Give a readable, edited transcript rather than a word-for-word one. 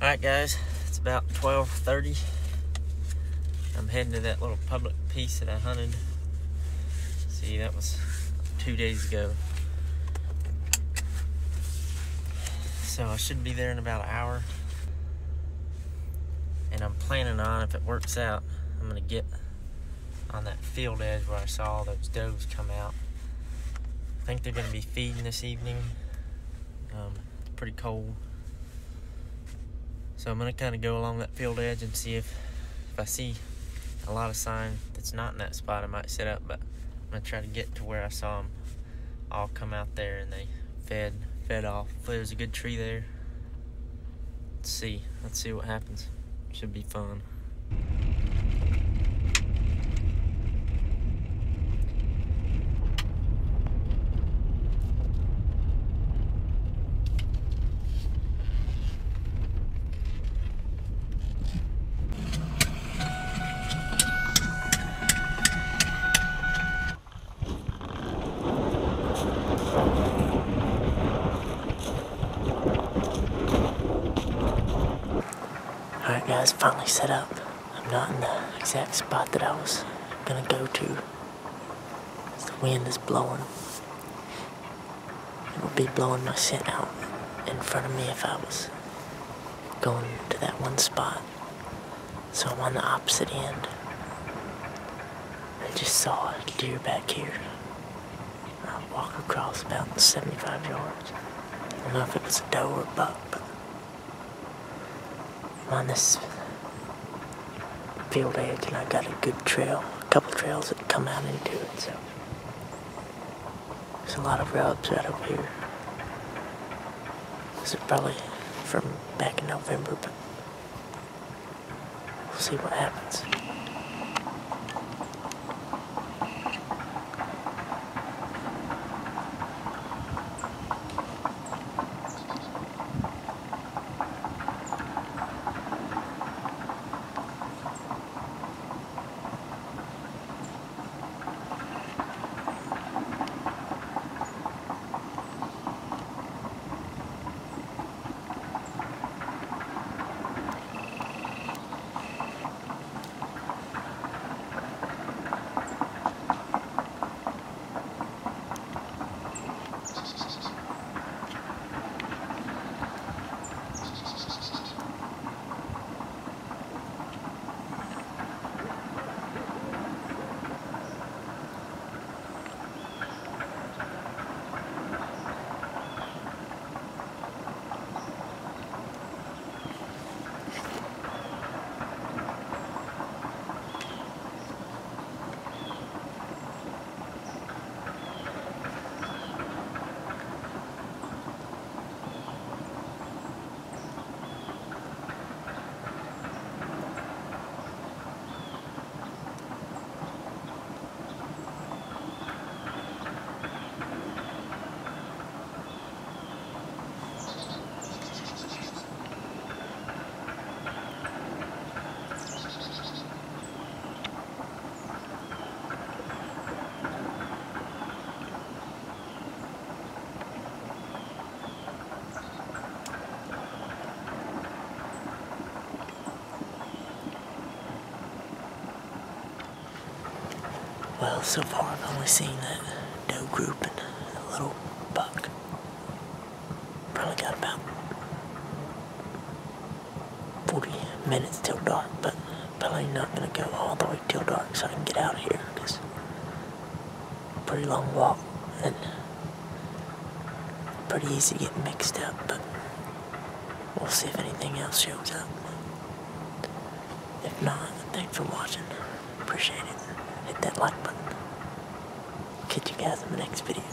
Alright guys, it's about 12:30. I'm heading to that little public piece that I hunted. See, that was 2 days ago. So I should be there in about an hour. And I'm planning on, if it works out, I'm gonna get on that field edge where I saw all those does come out. I think they're gonna be feeding this evening. Pretty cold. So I'm gonna kind of go along that field edge and see if I see a lot of sign that's not in that spot, I might set up, but I'm gonna try to get to where I saw them all come out there and they fed off. Hopefully there's a good tree there. Let's see what happens. Should be fun. Alright guys, finally set up. I'm not in the exact spot that I was gonna go to. The wind is blowing. It would be blowing my scent out in front of me if I was going to that one spot. So I'm on the opposite end. I just saw a deer back here. I'll walk across about 75 yards. I don't know if it was a doe or a buck, but I'm on this field edge and I got a good trail, a couple trails that come out into it, so there's a lot of rubs right over here. This is probably from back in November, but we'll see what happens. Well, so far I've only seen that doe group and a little buck. Probably got about 40 minutes till dark, but probably not gonna go all the way till dark so I can get out of here, because pretty long walk and pretty easy to get mixed up, but we'll see if anything else shows up. If not, thanks for watching. Appreciate it. Hit that like button. Catch you guys in the next video.